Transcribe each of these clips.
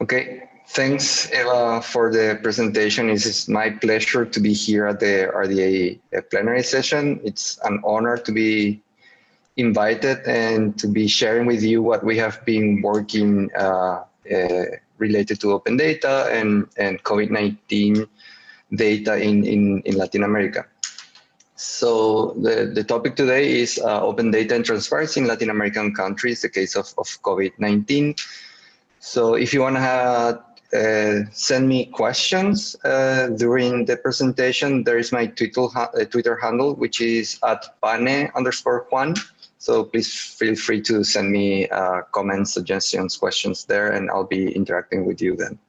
Okay, thanks, Eva, for the presentation. It is my pleasure to be here at the RDA plenary session. It's an honor to be invited and to be sharing with you what we have been working related to open data and COVID-19 data in Latin America. So the topic today is open data and transparency in Latin American countries, the case of COVID-19. So if you want to send me questions during the presentation, there is my Twitter handle, which is @pane_Juan. So please feel free to send me comments, suggestions, questions there, and I'll be interacting with you then.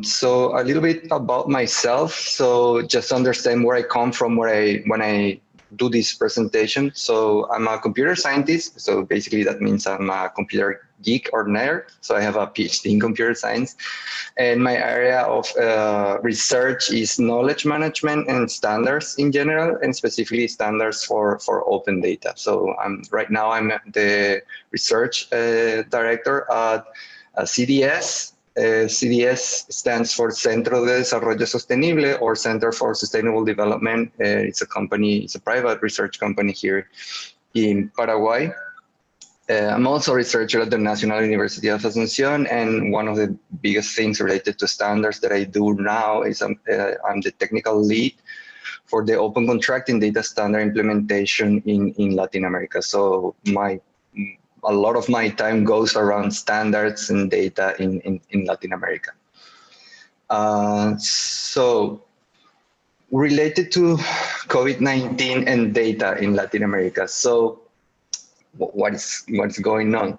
So a little bit about myself. So just to understand where I come from, when I do this presentation. So I'm a computer scientist. So basically that means I'm a computer geek or nerd. So I have a PhD in computer science. And my area of research is knowledge management and standards in general, and specifically standards for open data. So right now I'm the research director at CDS. CDS stands for Centro de Desarrollo Sostenible, or Center for Sustainable Development. It's a company, it's a private research company here in Paraguay. I'm also a researcher at the National University of Asunción, and one of the biggest things related to standards that I do now is I'm the technical lead for the open contracting data standard implementation in Latin America. So a lot of my time goes around standards and data in Latin America. So related to COVID-19 and data in Latin America. So what's going on?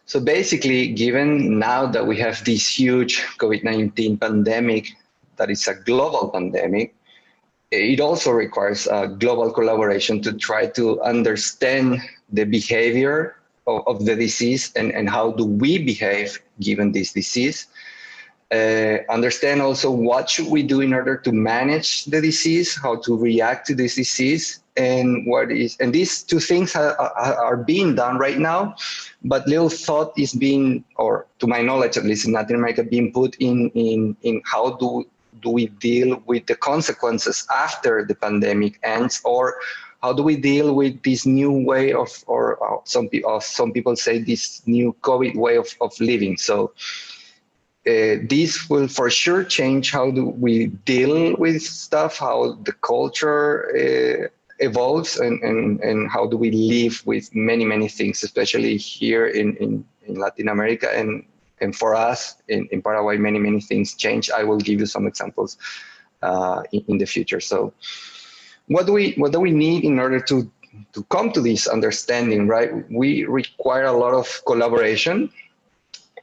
So basically, given now that we have this huge COVID-19 pandemic, that is a global pandemic, it also requires global collaboration to try to understand the behavior of the disease and how do we behave given this disease. Understand also what should we do in order to manage the disease, how to react to this disease, and these two things are being done right now, but little thought is being, or to my knowledge at least in Latin America, being put in how do we deal with the consequences after the pandemic ends, or how do we deal with this new way of, or some people say this new COVID way of living. So this will for sure change how do we deal with stuff, how the culture evolves, and how do we live with many things, especially here in Latin America, and for us in Paraguay, many things change. I will give you some examples in the future. So what do we need in order to come to this understanding, right? We require a lot of collaboration.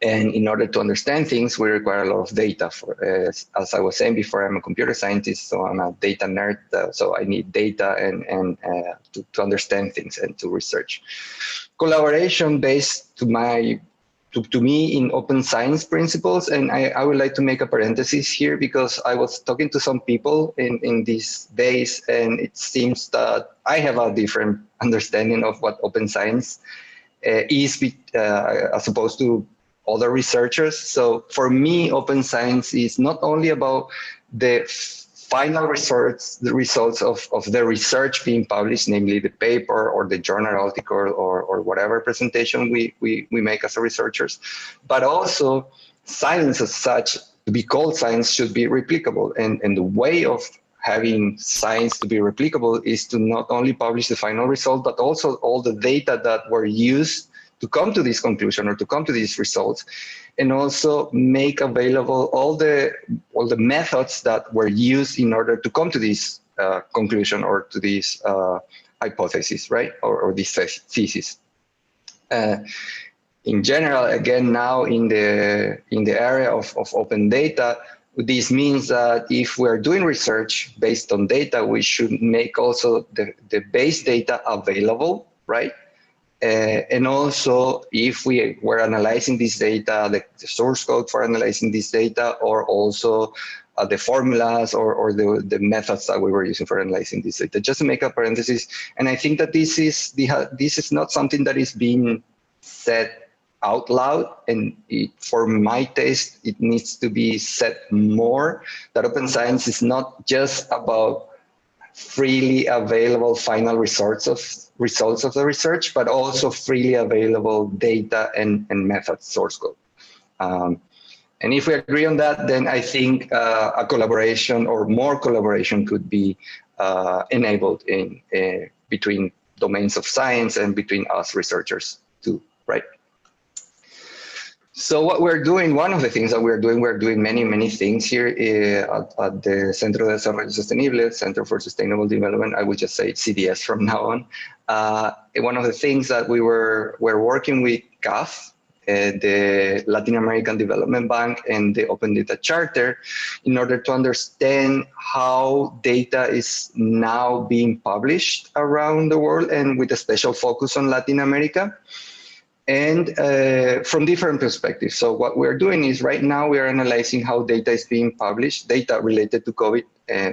And in order to understand things, we require a lot of data. As I was saying before, I'm a computer scientist, so I'm a data nerd. So I need data and to understand things and to research. Collaboration based to me in open science principles. And I would like to make a parenthesis here, because I was talking to some people in these days, and it seems that I have a different understanding of what open science is as opposed to other researchers. So for me, open science is not only about the final results, the results of the research being published, namely the paper or the journal article or whatever presentation we make as researchers, but also science as such, to be called science, should be replicable. And the way of having science to be replicable is to not only publish the final result, but also all the data that were used to come to this conclusion or to come to these results, and also make available all the methods that were used in order to come to this conclusion or to this hypothesis, right? Or this thesis. In general, again, now in the area of open data, this means that if we're doing research based on data, we should make also the base data available, right? And also, if we were analyzing this data, the source code for analyzing this data, or also the formulas or the methods that we were using for analyzing this data. Just to make a parenthesis, and I think that this is not something that is being said out loud, and for my taste, it needs to be said more, that open science is not just about freely available final results of the research, but also freely available data and method source code. And if we agree on that, then I think a collaboration or more collaboration could be enabled in between domains of science and between us researchers too, right? So what we're doing, one of the things that we're doing many things here at the Centro de Desarrollo Sostenible, Center for Sustainable Development. I would just say CDS from now on. One of the things that we're working with CAF, the Latin American Development Bank, and the Open Data Charter, in order to understand how data is now being published around the world, and with a special focus on Latin America, and from different perspectives. So what we're doing is right now we are analyzing how data is being published, data related to COVID.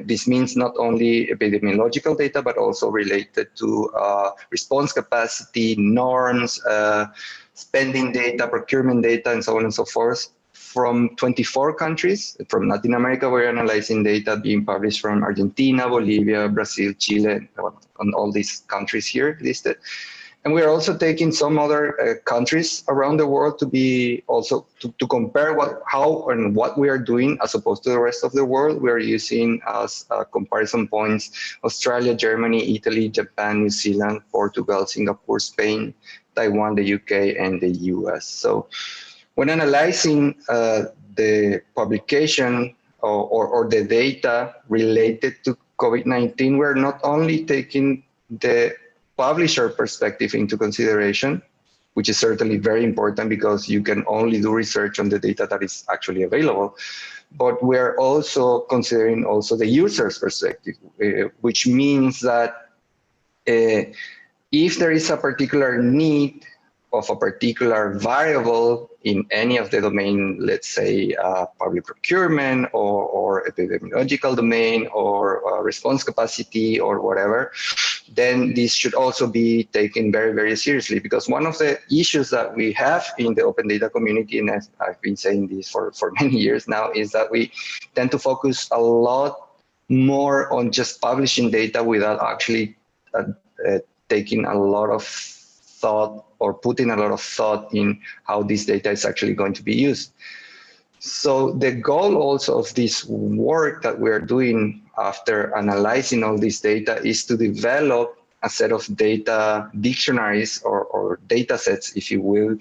This means not only epidemiological data, but also related to response capacity, norms, spending data, procurement data, and so on and so forth, from 24 countries. From Latin America, we're analyzing data being published from Argentina, Bolivia, Brazil, Chile, and all these countries here listed. And we're also taking some other countries around the world to be also to compare how and what we are doing as opposed to the rest of the world. We're using as comparison points Australia, Germany, Italy, Japan, New Zealand, Portugal, Singapore, Spain, Taiwan, the UK, and the US. So when analyzing the publication or the data related to COVID-19, we're not only taking the publisher perspective into consideration, which is certainly very important because you can only do research on the data that is actually available. But we're also considering also the user's perspective, which means that if there is a particular need of a particular variable in any of the domain, let's say public procurement or epidemiological domain or response capacity or whatever, then this should also be taken very, very seriously, because one of the issues that we have in the open data community, and I've been saying this for many years now, is that we tend to focus a lot more on just publishing data without actually taking a lot of thought or putting a lot of thought in how this data is actually going to be used. So the goal also of this work that we're doing after analyzing all this data is to develop a set of data dictionaries or data sets, if you will,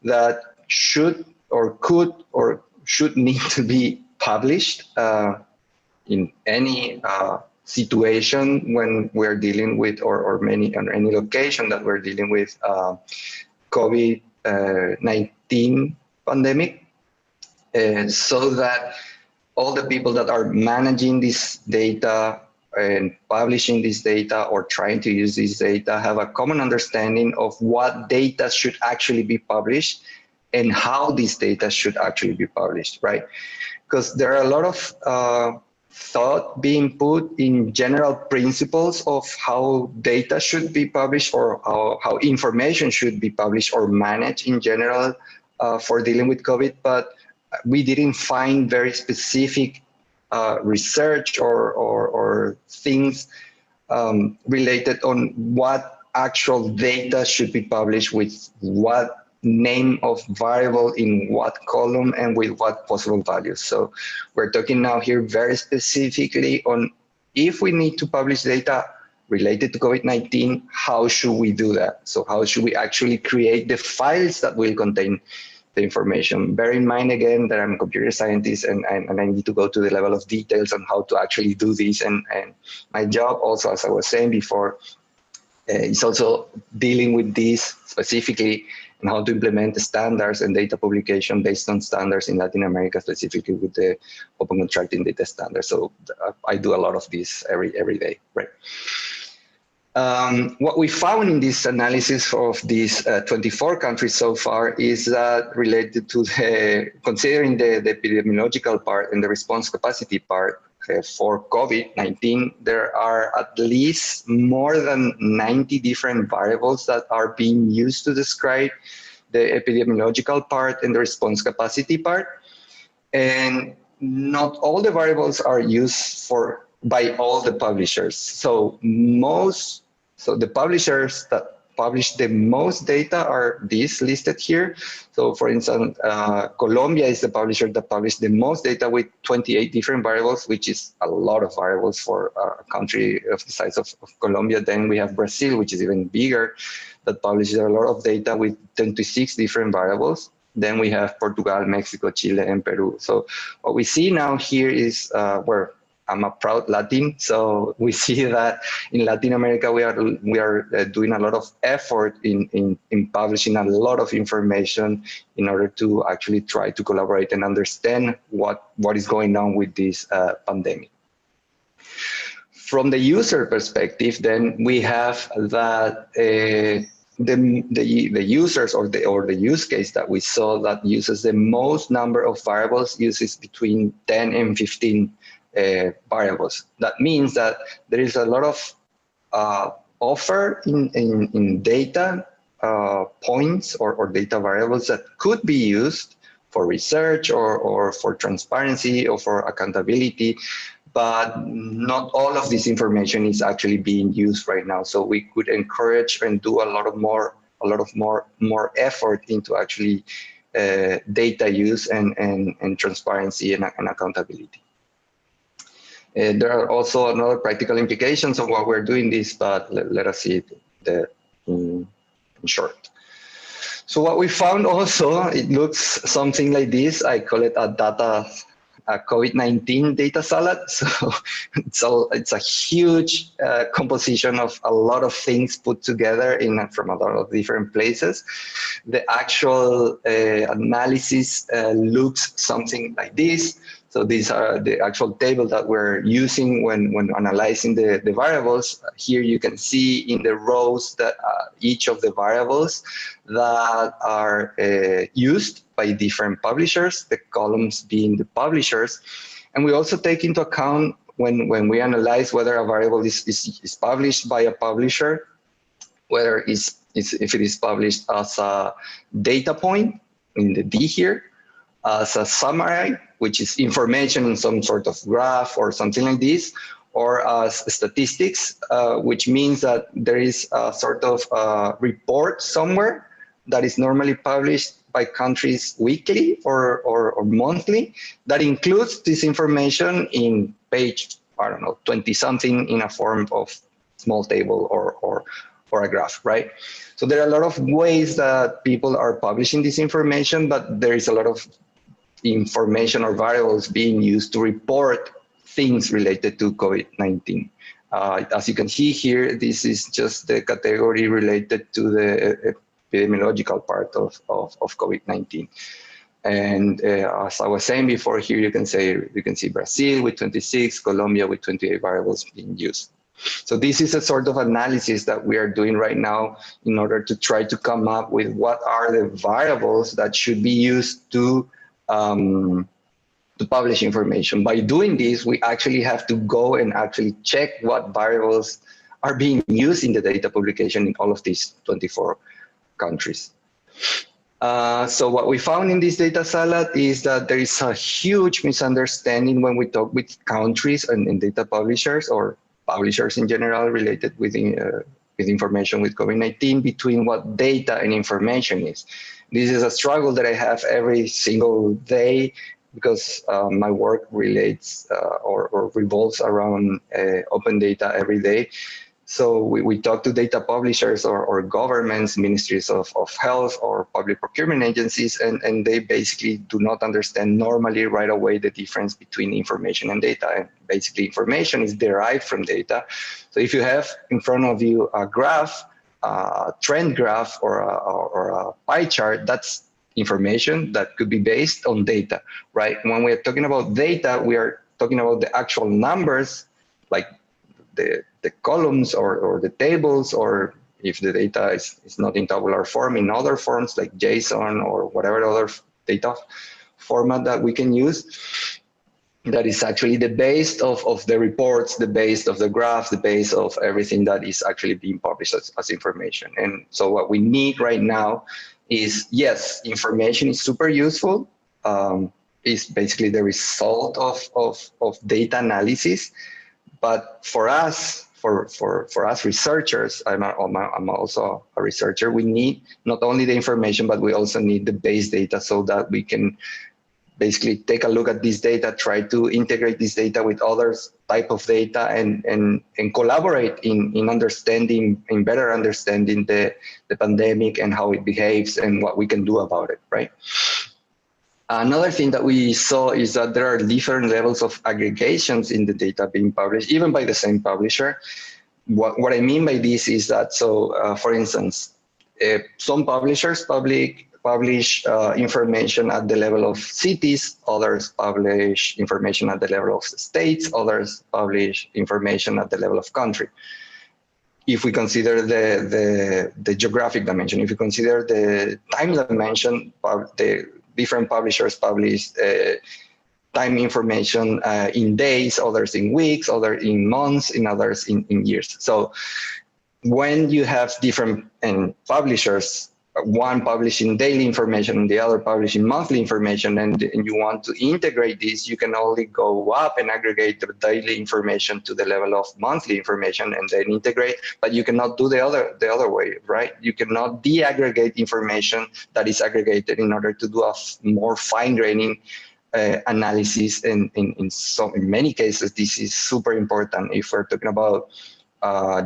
that should or could or should need to be published in any situation when we're dealing with, or any location that we're dealing with COVID-19 pandemic. So that all the people that are managing this data and publishing this data or trying to use this data have a common understanding of what data should actually be published and how this data should actually be published, right? Because there are a lot of thought being put in general principles of how data should be published or how information should be published or managed in general for dealing with COVID, but we didn't find very specific research or things related on what actual data should be published with what name of variable in what column and with what possible values. So we're talking now here very specifically on if we need to publish data related to COVID-19, how should we do that? So how should we actually create the files that will contain the information? Bear in mind again that I'm a computer scientist and I need to go to the level of details on how to actually do this. And my job also, as I was saying before, is also dealing with this specifically and how to implement the standards and data publication based on standards in Latin America, specifically with the open contracting data standards. So I do a lot of this every day, right? What we found in this analysis of these 24 countries so far is that related to considering the epidemiological part and the response capacity part for COVID-19, there are at least more than 90 different variables that are being used to describe the epidemiological part and the response capacity part. And not all the variables are used by all the publishers. So the publishers that publish the most data are these listed here. So for instance, Colombia is the publisher that published the most data with 28 different variables, which is a lot of variables for a country of the size of Colombia. Then we have Brazil, which is even bigger, that publishes a lot of data with 26 different variables. Then we have Portugal, Mexico, Chile, and Peru. So what we see now here is where I'm a proud Latin, so we see that in Latin America we are doing a lot of effort in publishing a lot of information in order to actually try to collaborate and understand what is going on with this pandemic. From the user perspective, then we have that the users or the use case that we saw that uses the most number of variables uses between 10 and 15 variables. That means that there is a lot of offer in data points or data variables that could be used for research or for transparency or for accountability, but not all of this information is actually being used right now. So we could encourage and do a lot more effort into actually data use and transparency and accountability. There are also another practical implications of what we're doing this, but let us see it in short. So what we found also, it looks something like this. I call it a COVID-19 data salad. So it's a huge composition of a lot of things put together from a lot of different places. The actual analysis looks something like this. So these are the actual table that we're using when analyzing the variables. Here you can see in the rows that each of the variables that are used by different publishers, the columns being the publishers. And we also take into account when we analyze whether a variable is published by a publisher, whether if it is published as a data point in the D here, as a summary, which is information in some sort of graph or something like this, or as statistics, which means that there is a sort of report somewhere that is normally published by countries weekly or monthly that includes this information in page, I don't know, 20 something in a form of small table or a graph, right? So there are a lot of ways that people are publishing this information, but there is a lot of information or variables being used to report things related to COVID-19. As you can see here, this is just the category related to the epidemiological part of COVID-19. And as I was saying before, here you can see Brazil with 26, Colombia with 28 variables being used. So this is a sort of analysis that we are doing right now in order to try to come up with what are the variables that should be used to publish information. By doing this, we actually have to go and actually check what variables are being used in the data publication in all of these 24 countries. So what we found in this data salad is that there is a huge misunderstanding when we talk with countries and data publishers or publishers in general related with information with COVID-19 between what data and information is. This is a struggle that I have every single day because my work relates or revolves around open data every day. So we talk to data publishers or governments, ministries of health or public procurement agencies, and they basically do not understand normally right away the difference between information and data. And basically information is derived from data. So if you have in front of you a graph, a trend graph or a pie chart, that's information that could be based on data, right? When we're talking about data, we are talking about the actual numbers, like the columns or the tables, or if the data is not in tabular form, in other forms like JSON or whatever other data format that we can use. That is actually the base of the reports, the base of the graphs, the base of everything that is actually being published as information. And so what we need right now is, yes, information is super useful. It's basically the result of data analysis. But for us, for us researchers, I'm also a researcher, we need not only the information, but we also need the base data so that we can basically take a look at this data, try to integrate this data with other type of data, and collaborate in understanding, in better understanding the pandemic and how it behaves and what we can do about it, right? Another thing that we saw is that there are different levels of aggregations in the data being published, even by the same publisher. What I mean by this is that, for instance, some publishers publish information at the level of cities, others publish information at the level of states, others publish information at the level of country. If we consider the geographic dimension, if we consider the time dimension, the different publishers publish time information in days, others in weeks, others in months, and others in years. So when you have different publishers, one publishing daily information and the other publishing monthly information, and you want to integrate this, you can only go up and aggregate the daily information to the level of monthly information and then integrate, but you cannot do the other way, right? You cannot de-aggregate information that is aggregated in order to do a more fine-graining analysis. In many cases, this is super important. If we're talking about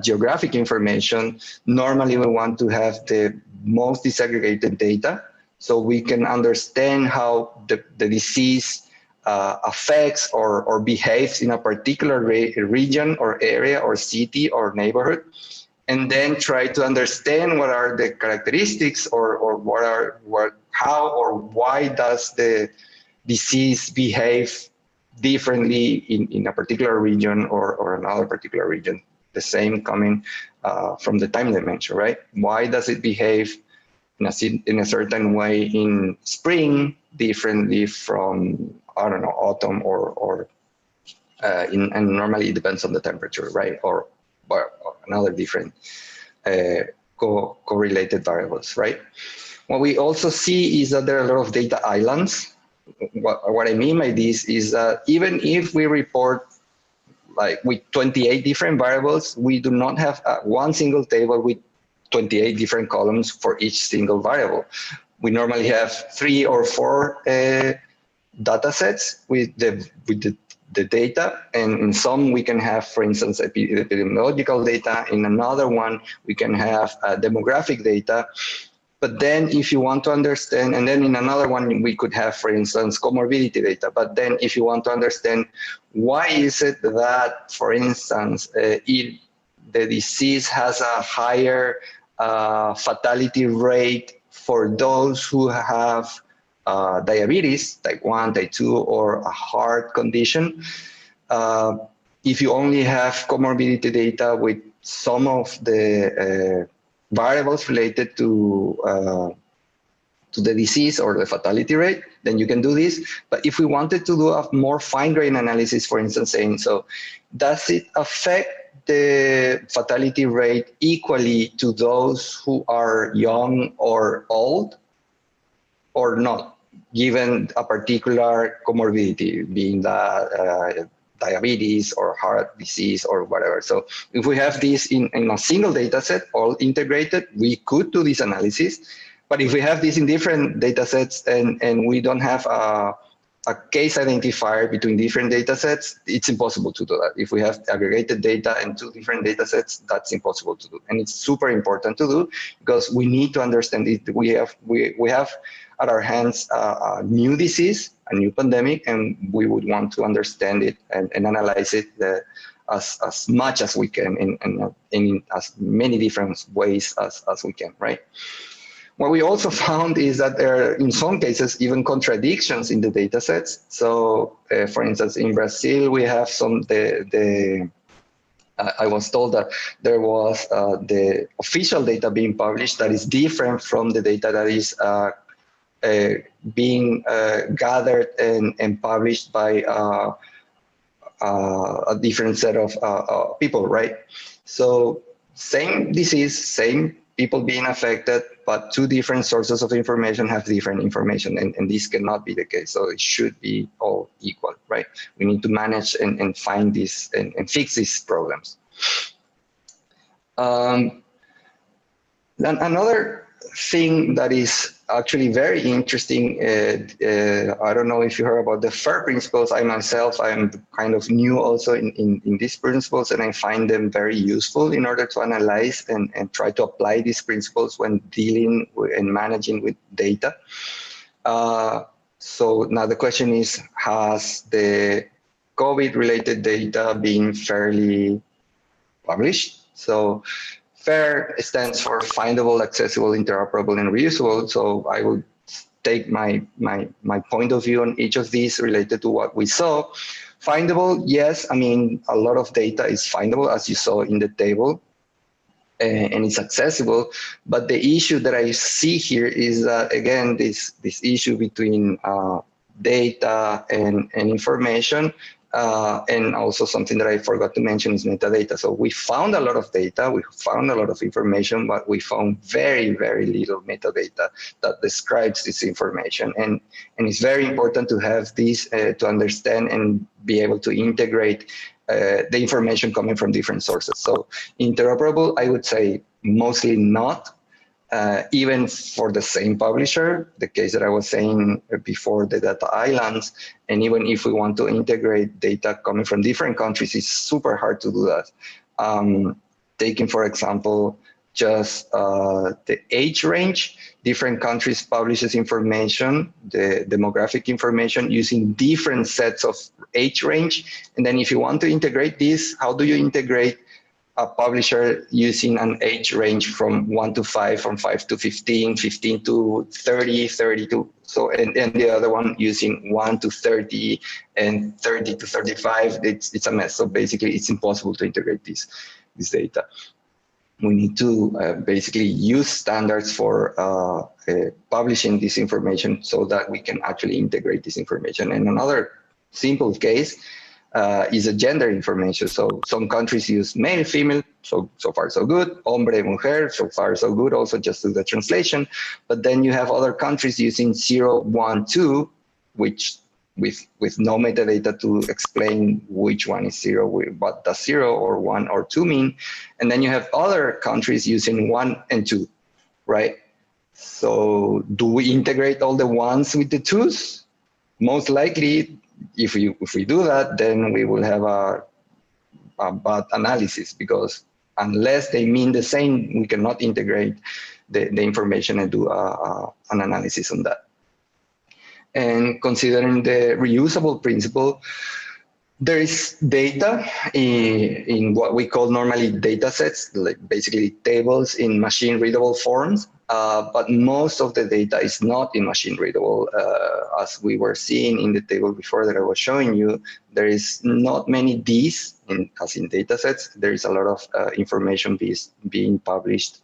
geographic information, normally we want to have the most disaggregated data so we can understand how the disease affects or behaves in a particular region or area or city or neighborhood, and then try to understand what are the characteristics or how or why does the disease behave differently in a particular region or another particular region. The same coming from the time dimension, right? Why does it behave in a certain way in spring differently from, I don't know, autumn and normally it depends on the temperature, right? Or another different correlated variables, right? What we also see is that there are a lot of data islands. What I mean by this is that even if we report like with 28 different variables, we do not have one single table with 28 different columns for each single variable. We normally have 3 or 4 data sets with the data, and in some we can have, for instance, epidemiological data. In another one, we can have demographic data. But then if you want to understand, and then in another one, we could have, for instance, comorbidity data. But then if you want to understand why is it that, for instance, the disease has a higher fatality rate for those who have diabetes, type 1, type 2, or a heart condition, if you only have comorbidity data with some of the variables related to the disease or the fatality rate, then you can do this. But if we wanted to do a more fine-grained analysis, for instance, saying, so does it affect the fatality rate equally to those who are young or old or not, given a particular comorbidity, being the diabetes or heart disease or whatever. So if we have this in a single data set, all integrated, we could do this analysis. But if we have this in different data sets and we don't have a case identifier between different data sets, it's impossible to do that. If we have aggregated data and 2 different data sets, that's impossible to do. And it's super important to do because we need to understand it. We have at our hands a new disease, a new pandemic, and we would want to understand it and analyze it as much as we can in as many different ways as we can, right? What we also found is that there are, in some cases, even contradictions in the data sets. So, for instance, in Brazil, we have I was told that there was the official data being published that is different from the data that is being gathered and published by a different set of people, right? So same disease, same people being affected, but two different sources of information have different information, and this cannot be the case. So it should be all equal, right? We need to manage and find this and fix these problems. Another thing that is actually very interesting, I don't know if you heard about the FAIR principles. I myself, I'm kind of new also in these principles, and I find them very useful in order to analyze and try to apply these principles when dealing with and managing with data. So now the question is, has the COVID-related data been fairly published? So FAIR stands for findable, accessible, interoperable, and reusable. So I will take my point of view on each of these related to what we saw. Findable, yes, I mean, a lot of data is findable, as you saw in the table, and it's accessible. But the issue that I see here is that, again, this issue between data and information. And also something that I forgot to mention is metadata. So we found a lot of data, we found a lot of information, but we found very, very little metadata that describes this information. And it's very important to have this to understand and be able to integrate the information coming from different sources. So interoperable, I would say mostly not. Even for the same publisher, the case that I was saying before, the data islands, and even if we want to integrate data coming from different countries, it's super hard to do that. Taking, for example, just the age range, different countries publishes information, the demographic information using different sets of age range. And then if you want to integrate this, how do you integrate a publisher using an age range from 1 to 5, from 5 to 15, 15 to 30, 30 to, so, and the other one using 1 to 30 and 30 to 35, it's a mess. So basically it's impossible to integrate this data. We need to basically use standards for publishing this information so that we can actually integrate this information. And another simple case is a gender information. So some countries use male, female, so far so good. Hombre, mujer, so far so good, also just do the translation. But then you have other countries using 0, 1, 2, which with no metadata to explain which one is 0, what does 0 or 1 or 2 mean. And then you have other countries using 1 and 2, right? So do we integrate all the 1s with the 2s? Most likely, if we do that, then we will have a bad analysis, because unless they mean the same, we cannot integrate the information and do an analysis on that. And considering the reusable principle, there is data in what we call normally data sets, like basically tables in machine readable forms. But most of the data is not in machine readable. As we were seeing in the table before that I was showing you, there is not many Ds as in data sets. There is a lot of information being published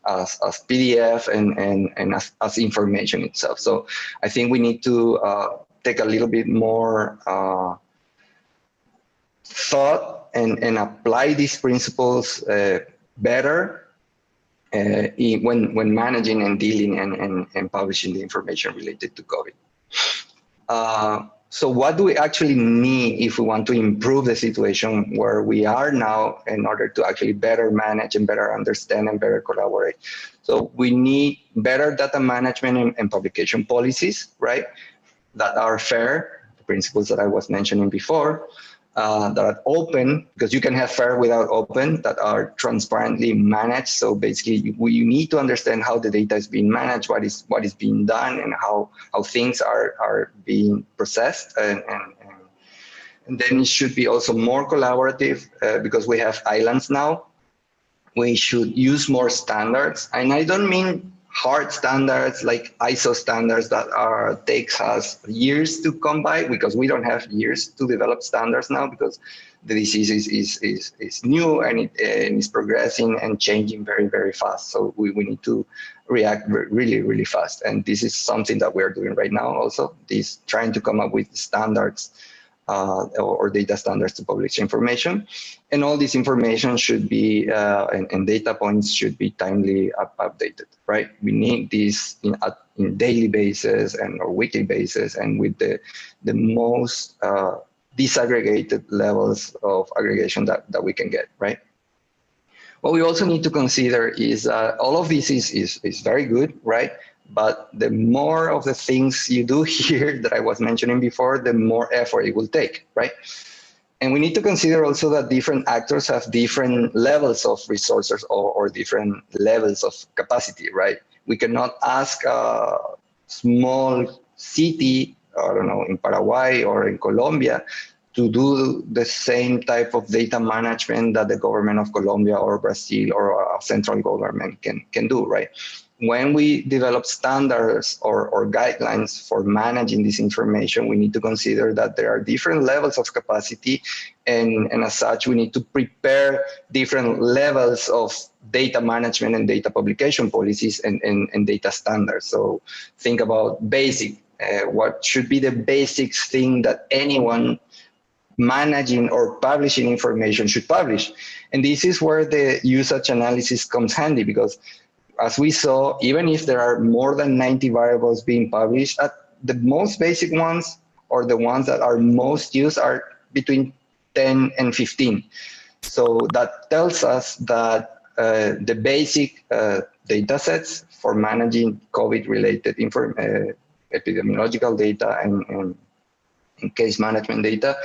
as PDF and as information itself. So I think we need to take a little bit more thought and apply these principles better when managing and dealing and publishing the information related to COVID. So what do we actually need if we want to improve the situation where we are now in order to actually better manage and better understand and better collaborate? So we need better data management and publication policies, right, that are fair, the principles that I was mentioning before, that are open, because you can have fair without open, that are transparently managed. So basically you need to understand how the data is being managed, what is being done, and how things are being processed. And then it should be also more collaborative, because we have islands now. We should use more standards. And I don't mean hard standards like ISO standards that takes us years to come by, because we don't have years to develop standards now, because the disease is new and it's progressing and changing very, very fast. So we need to react really, really fast. And this is something that we're doing right now also, trying to come up with standards or data standards to publish information. And all this information should be, and data points should be timely updated, right? We need this in daily basis and or weekly basis, and with the most disaggregated levels of aggregation that we can get, right? What we also need to consider is all of this is very good, right? But the more of the things you do here that I was mentioning before, the more effort it will take, right? And we need to consider also that different actors have different levels of resources or different levels of capacity, right? We cannot ask a small city, I don't know, in Paraguay or in Colombia to do the same type of data management that the government of Colombia or Brazil or a central government can do, right? When we develop standards or guidelines for managing this information, we need to consider that there are different levels of capacity, and as such, we need to prepare different levels of data management and data publication policies and data standards. So think about basic, what should be the basic thing that anyone managing or publishing information should publish. And this is where the usage analysis comes handy, because as we saw, even if there are more than 90 variables being published, the most basic ones or the ones that are most used are between 10 and 15. So that tells us that the basic data sets for managing COVID-related epidemiological data and case management data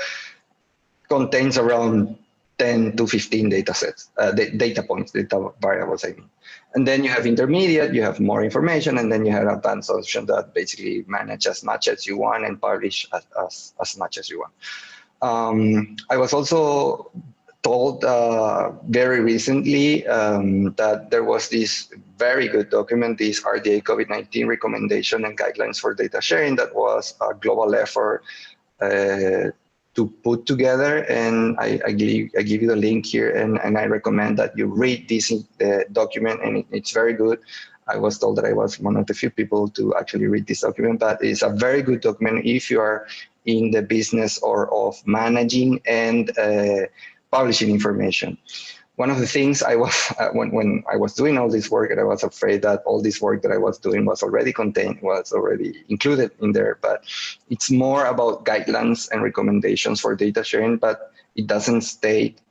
contains around 10 to 15 data sets, data points, data variables, I mean. And then you have intermediate, you have more information, and then you have advanced solution that basically manage as much as you want and publish as much as you want. I was also told very recently that there was this very good document, this RDA COVID-19 recommendation and guidelines for data sharing, that was a global effort to put together, and I give you the link here, and I recommend that you read this document, and it's very good. I was told that I was one of the few people to actually read this document, but it's a very good document if you are in the business or of managing and publishing information. One of the things I was, when I was doing all this work, and I was afraid that all this work that I was doing was already included in there, but it's more about guidelines and recommendations for data sharing, but it doesn't state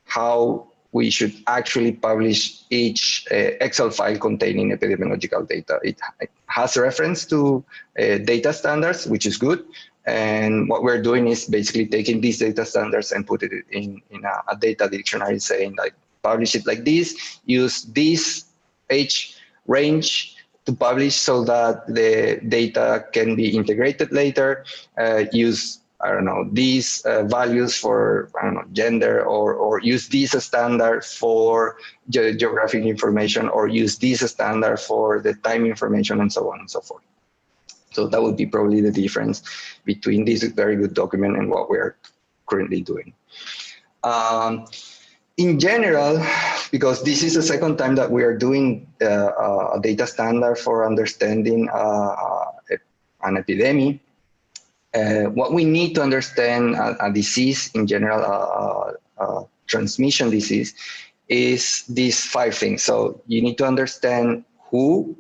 how we should actually publish each Excel file containing epidemiological data. It has reference to data standards, which is good. And what we're doing is basically taking these data standards and put it in a data dictionary, saying like, publish it like this, use this age range to publish so that the data can be integrated later, use, I don't know, these values for, I don't know, gender, or use this standard for geographic information, or use this standard for the time information, and so on and so forth. So that would be probably the difference between this very good document and what we're currently doing. In general, because this is the second time that we are doing a data standard for understanding an epidemic, what we need to understand a disease in general, transmission disease, is these 5 things. So you need to understand who,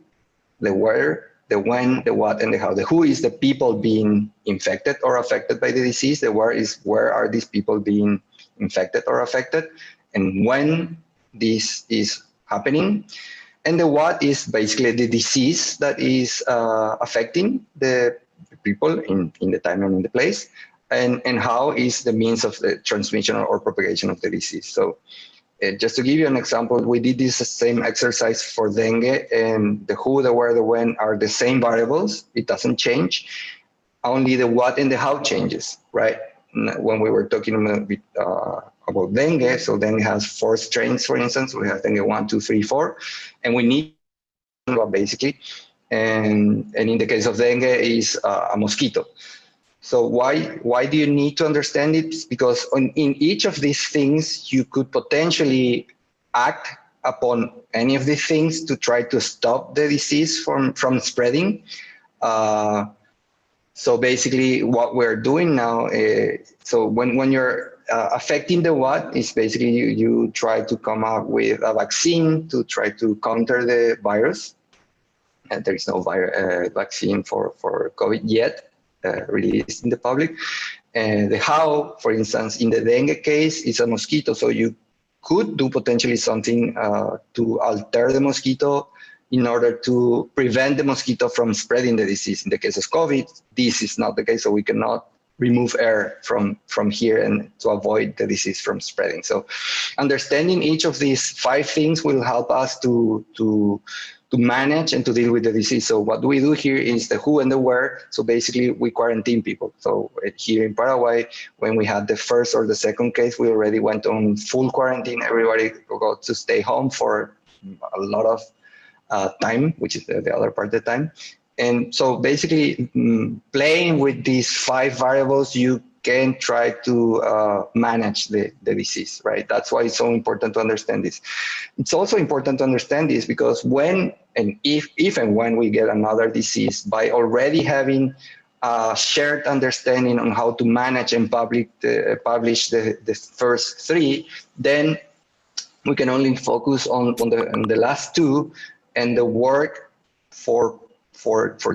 the where, the when, the what, and the how. The who is the people being infected or affected by the disease. The where is where are these people being infected or affected, and when this is happening. And the what is basically the disease that is affecting the people in the time and in the place, and how is the means of the transmission or propagation of the disease. So just to give you an example, we did this same exercise for dengue, and the who, the where, the when are the same variables. It doesn't change. Only the what and the how changes, right? When we were talking about dengue, so dengue has 4 strains, for instance. We have dengue 1, 2, 3, 4, and we need basically. And in the case of dengue, is a mosquito. So why do you need to understand it? It's because in each of these things, you could potentially act upon any of these things to try to stop the disease from spreading. So basically what we're doing now, so when you're affecting the what, is basically you try to come up with a vaccine to try to counter the virus. And there is no vaccine for COVID yet released in the public. And the how, for instance, in the dengue case, is a mosquito. So you could do potentially something to alter the mosquito in order to prevent the mosquito from spreading the disease. In the case of COVID, this is not the case, so we cannot remove air from here and to avoid the disease from spreading. So understanding each of these 5 things will help us to manage and to deal with the disease. So what we do here is the who and the where. So basically we quarantine people. So here in Paraguay, when we had the first or the second case, we already went on full quarantine. Everybody got to stay home for a lot of time, which is the other part of the time. And so basically playing with these 5 variables, you can try to manage the disease, right? That's why it's so important to understand this. It's also important to understand this because when and if and when we get another disease, by already having a shared understanding on how to manage and publish the first 3, then we can only focus on the last 2, and the work for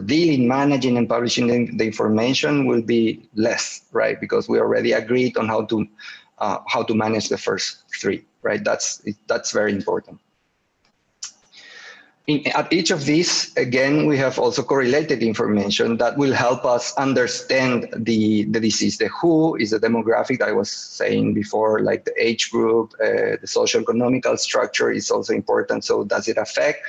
dealing, managing, and publishing the information will be less, right? Because we already agreed on how to manage the first 3, right? That's very important. At each of these, again, we have also correlated information that will help us understand the disease. The who is the demographic that I was saying before, like the age group, the socio-economical structure is also important. So does it affect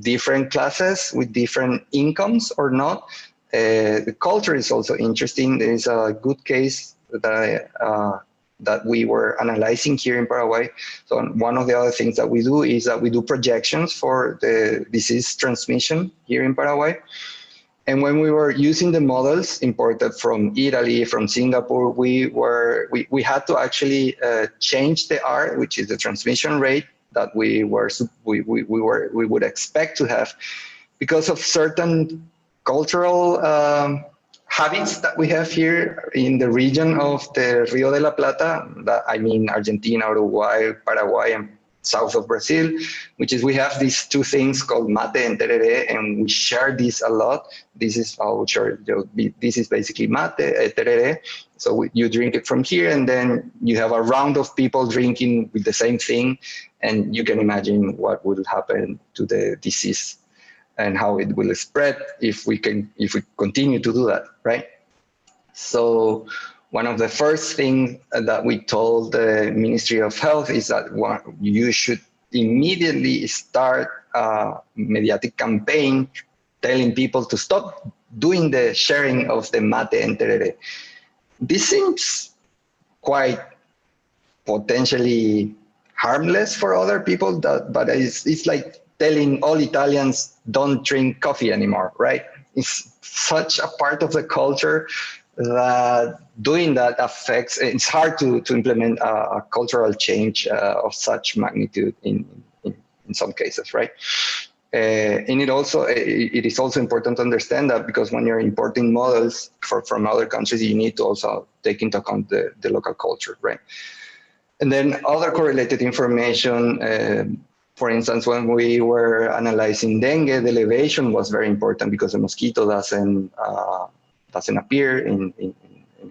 different classes with different incomes or not? The culture is also interesting. There is a good case that we were analyzing here in Paraguay. So one of the other things that we do is that we do projections for the disease transmission here in Paraguay. And when we were using the models imported from Italy, from Singapore, we had to actually change the R, which is the transmission rate that we would expect to have, because of certain cultural habits that we have here in the region of the Rio de la Plata, I mean Argentina, Uruguay, Paraguay, and south of Brazil, which is we have these 2 things called mate and tereré, and we share this a lot. This is this is basically mate, tereré. So you drink it from here, and then you have a round of people drinking with the same thing, and you can imagine what would happen to the disease and how it will spread if we continue to do that, right? So one of the first things that we told the Ministry of Health is that you should immediately start a mediatic campaign telling people to stop doing the sharing of the mate and tereré. This seems quite potentially harmless for other people, but it's like telling all Italians don't drink coffee anymore, right? It's such a part of the culture that doing that affects, it's hard to implement a cultural change of such magnitude in some cases, right? And it is also important to understand that because when you're importing models from other countries, you need to also take into account the local culture, right? And then other correlated information, for instance, when we were analyzing dengue, the elevation was very important because the mosquito doesn't appear in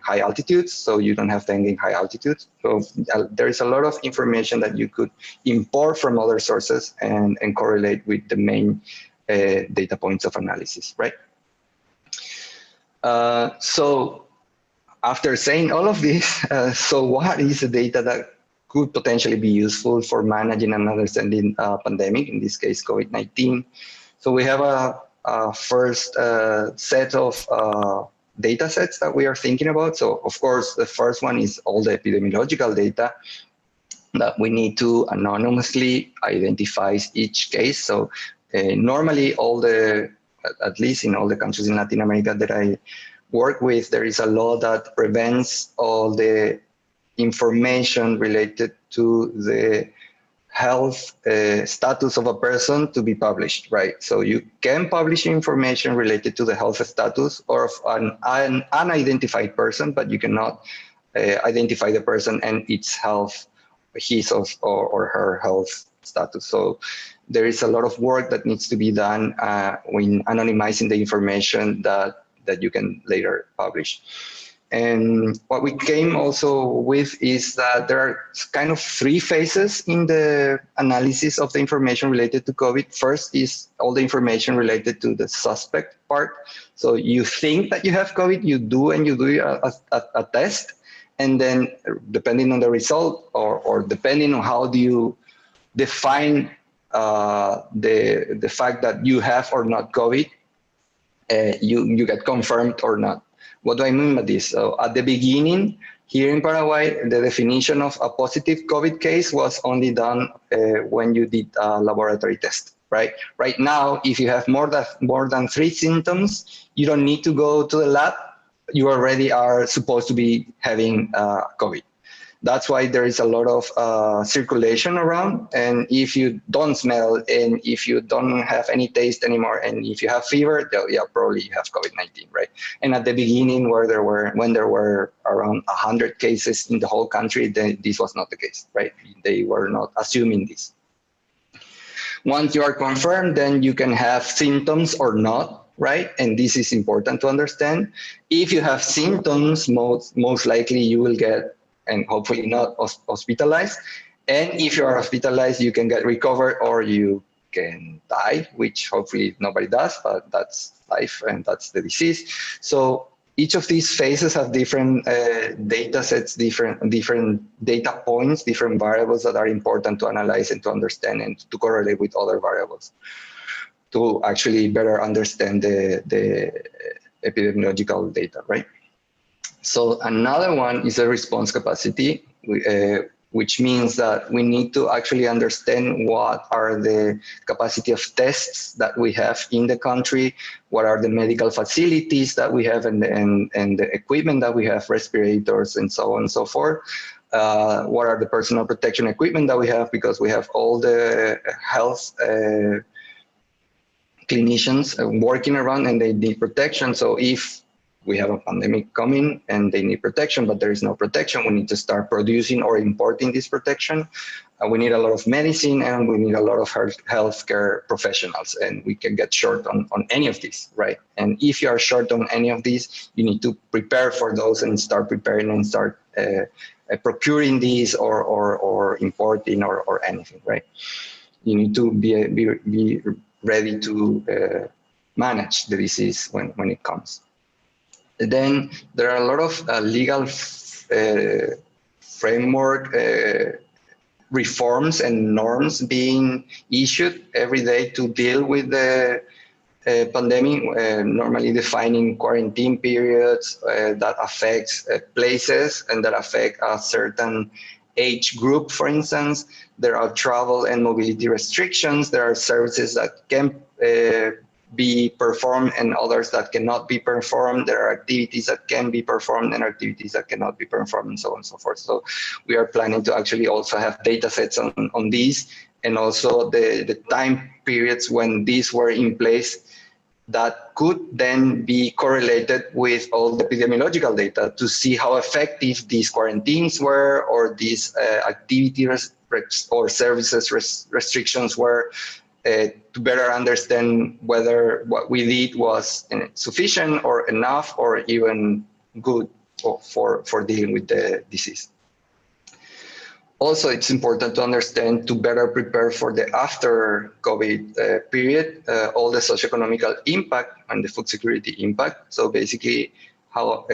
high altitudes, so you don't have dengue in high altitudes. So there is a lot of information that you could import from other sources and correlate with the main data points of analysis, right? So after saying all of this, so what is the data that could potentially be useful for managing and understanding a pandemic, in this case, COVID-19? So we have a first set of data sets that we are thinking about. So of course, the first one is all the epidemiological data that we need to anonymously identify each case. So normally at least in all the countries in Latin America that I work with, there is a law that prevents all the information related to the health status of a person to be published, right? So you can publish information related to the health status of an unidentified person, but you cannot identify the person and its health, his or her health status. So there is a lot of work that needs to be done when anonymizing the information that you can later publish. And what we came also with is that there are kind of three phases in the analysis of the information related to COVID. First is all the information related to the suspect part. So you think that you have COVID, you do a test, and then depending on the result or depending on how do you define the fact that you have or not COVID, you get confirmed or not. What do I mean by this? So at the beginning, here in Paraguay, the definition of a positive COVID case was only done when you did a laboratory test, right? Right now, if you have more than 3 symptoms, you don't need to go to the lab. You already are supposed to be having COVID. That's why there is a lot of circulation around. And if you don't smell and if you don't have any taste anymore, and if you have fever, yeah, probably you have COVID-19, right? And at the beginning, when there were around 100 cases in the whole country, then this was not the case, right? They were not assuming this. Once you are confirmed, then you can have symptoms or not, right? And this is important to understand. If you have symptoms, most likely you will get, and hopefully not, hospitalized. And if you are hospitalized, you can get recovered or you can die, which hopefully nobody does, but that's life and that's the disease. So each of these phases have different data sets, different data points, different variables that are important to analyze and to understand and to correlate with other variables to actually better understand the epidemiological data, right? So another one is the response capacity, which means that we need to actually understand what are the capacity of tests that we have in the country, what are the medical facilities that we have and the equipment that we have, respirators and so on and so forth. What are the personal protection equipment that we have, because we have all the health clinicians working around and they need protection. So if we have a pandemic coming and they need protection, but there is no protection, we need to start producing or importing this protection. We need a lot of medicine and we need a lot of healthcare professionals, and we can get short on any of these, right? And if you are short on any of these, you need to prepare for those and start preparing and start procuring these or importing or anything, right? You need to be ready to manage the disease when it comes. Then there are a lot of legal framework reforms and norms being issued every day to deal with the pandemic, normally defining quarantine periods that affects places and that affect a certain age group, for instance. There are travel and mobility restrictions. There are services that can be performed and others that cannot be performed. There are activities that can be performed and activities that cannot be performed, and so on and so forth. So we are planning to actually also have data sets on these, and also the time periods when these were in place that could then be correlated with all the epidemiological data to see how effective these quarantines were, or these activity or services restrictions were, to better understand whether what we did was sufficient or enough or even good for dealing with the disease. Also, it's important to understand, to better prepare for the after COVID period, all the socioeconomic impact and the food security impact. So basically, how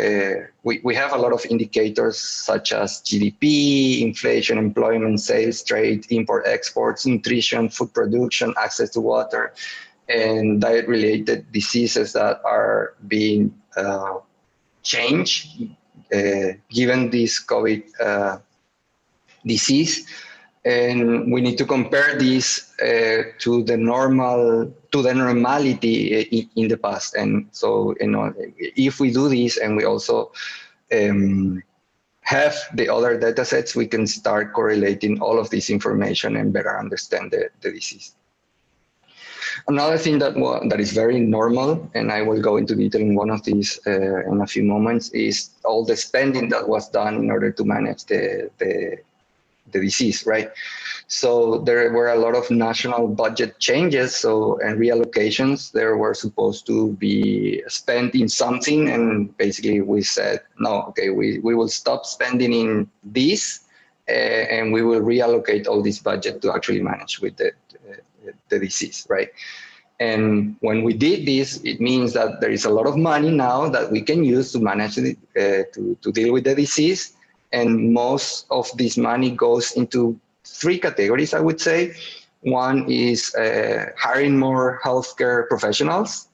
we have a lot of indicators such as GDP, inflation, employment, sales, trade, import, exports, nutrition, food production, access to water, and diet-related diseases that are being changed given this COVID disease, and we need to compare this to the normality in the past. And so, you know, if we do this and we also have the other data sets, we can start correlating all of this information and better understand the disease. Another thing that is very normal, and I will go into detail in one of these in a few moments, is all the spending that was done in order to manage the disease, right? So there were a lot of national budget changes, and reallocations. They were supposed to be spent in something, and basically we said, no, okay, we will stop spending in this, and we will reallocate all this budget to actually manage with the disease, right? And when we did this, it means that there is a lot of money now that we can use to manage to deal with the disease. And most of this money goes into three categories, I would say. One is hiring more healthcare professionals,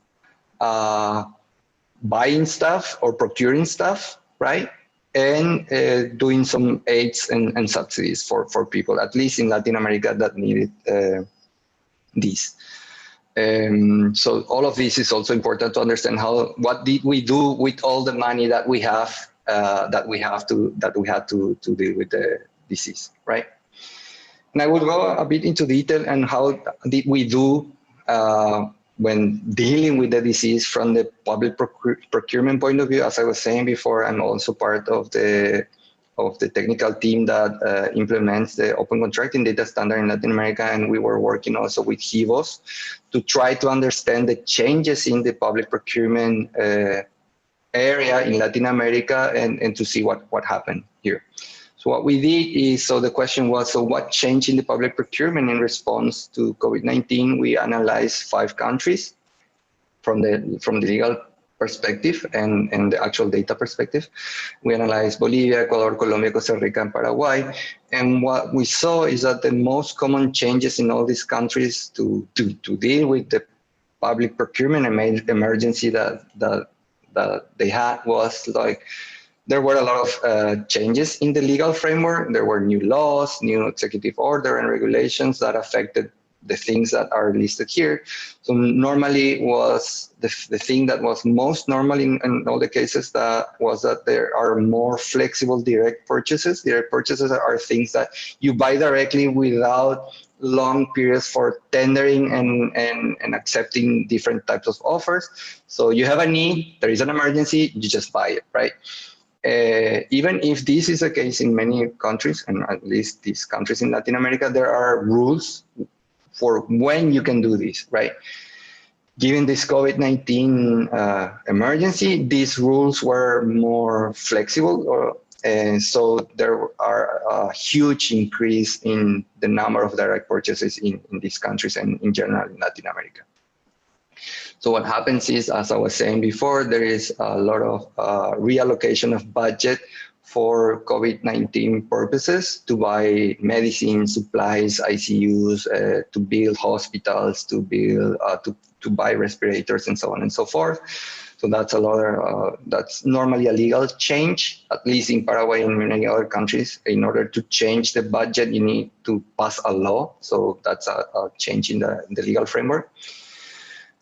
buying stuff or procuring stuff, right? And doing some aids and subsidies for people, at least in Latin America, that needed these. So all of this is also important to understand what did we do with all the money that we have that we had to deal with the disease, right? And I will go a bit into detail and how did we do when dealing with the disease from the public procurement point of view. As I was saying before, I'm also part of the technical team that implements the open contracting data standard in Latin America, and we were working also with HIVOS to try to understand the changes in the public procurement area in Latin America and to see what happened here. So what we did is, so the question was, so what changed in the public procurement in response to COVID-19? We analyzed 5 countries from the legal perspective and the actual data perspective. We analyzed Bolivia, Ecuador, Colombia, Costa Rica, and Paraguay. And what we saw is that the most common changes in all these countries to deal with the public procurement emergency that they had was like, there were a lot of changes in the legal framework. There were new laws, new executive order and regulations that affected the things that are listed here. So normally was the thing that was most normal in all the cases that there are more flexible direct purchases. Direct purchases are things that you buy directly without long periods for tendering and accepting different types of offers. So you have a need, there is an emergency, you just buy it, right? Even if this is the case in many countries, and at least these countries in Latin America, there are rules for when you can do this, right? Given this COVID-19 emergency, these rules were more flexible, and so there are a huge increase in the number of direct purchases in these countries and in general in Latin America. So what happens is, as I was saying before, there is a lot of reallocation of budget for COVID-19 purposes, to buy medicine, supplies, ICUs, to build hospitals, to buy respirators, and so on and so forth. So that's that's normally a legal change, at least in Paraguay and many other countries. In order to change the budget, you need to pass a law. So that's a change in the legal framework.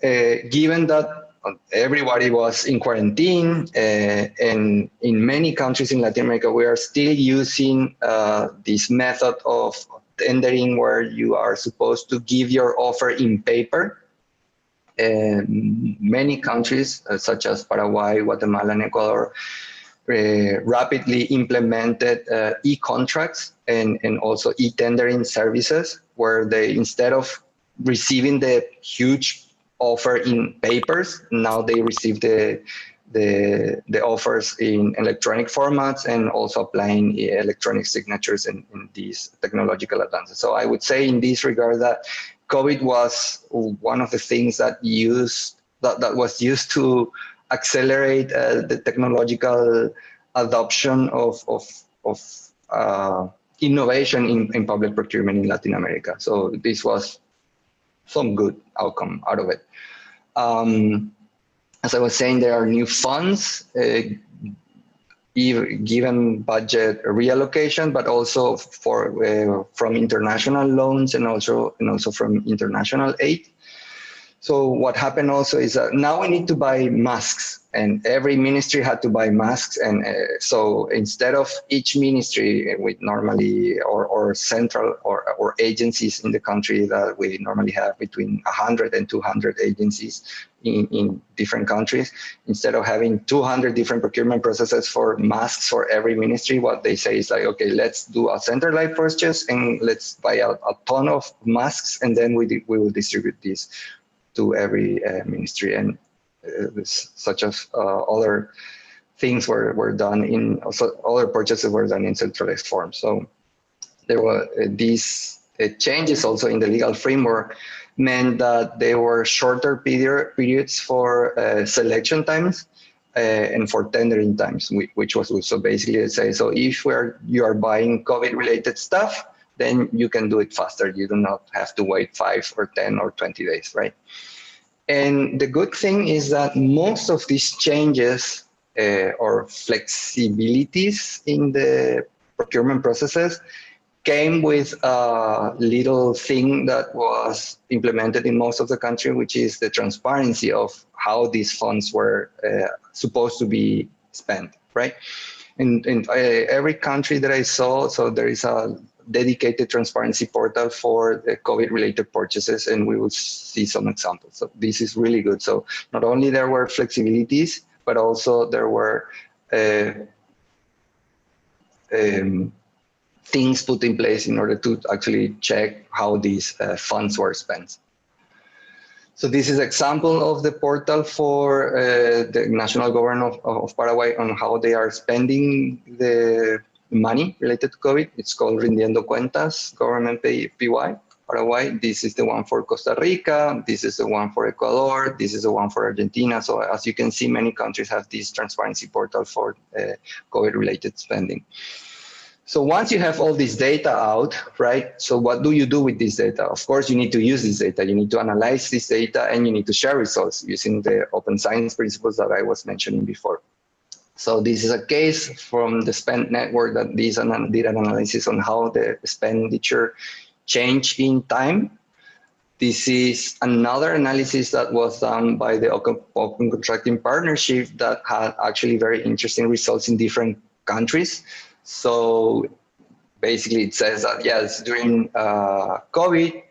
Given that everybody was in quarantine, and in many countries in Latin America, we are still using this method of tendering where you are supposed to give your offer in paper. Many countries, such as Paraguay, Guatemala, and Ecuador, rapidly implemented e-contracts and also e-tendering services, where they, instead of receiving the huge offer in papers, now they receive the offers in electronic formats, and also applying electronic signatures in these technological advances. So I would say in this regard that COVID was one of the things that was used to accelerate the technological adoption of innovation in public procurement in Latin America. So this was some good outcome out of it. As I was saying, there are new funds given budget reallocation, but also from international loans and also from international aid. So what happened also is that now we need to buy masks, and every ministry had to buy masks. And so instead of each ministry with normally or central or agencies in the country that we normally have between 100 and 200 agencies in different countries, instead of having 200 different procurement processes for masks for every ministry, what they say is like, okay, let's do a centralized purchase and let's buy a ton of masks, and then we will distribute these to every ministry. And such as other things were done in, also other purchases were done in centralized form. So there were these changes also in the legal framework meant that there were shorter periods for selection times and for tendering times, which was good. So basically, say, so if you are buying COVID-related stuff, then you can do it faster. You do not have to wait 5 or 10 or 20 days, right? And the good thing is that most of these changes or flexibilities in the procurement processes came with a little thing that was implemented in most of the country, which is the transparency of how these funds were supposed to be spent, right? In every country that I saw, so there is a dedicated transparency portal for the COVID-related purchases, and we will see some examples. So this is really good. So not only there were flexibilities, but also there were things put in place in order to actually check how these funds were spent. So this is an example of the portal for the national government of Paraguay on how they are spending the money related to COVID. It's called Rindiendo Cuentas, Government PY, Paraguay. This is the one for Costa Rica. This is the one for Ecuador. This is the one for Argentina. So as you can see, many countries have this transparency portal for COVID-related spending. So once you have all this data out, right? So what do you do with this data? Of course, you need to use this data. You need to analyze this data, and you need to share results using the open science principles that I was mentioning before. So this is a case from the spend network that did an analysis on how the expenditure changed in time. This is another analysis that was done by the Open Contracting Partnership that had actually very interesting results in different countries. So basically it says that yes, during COVID,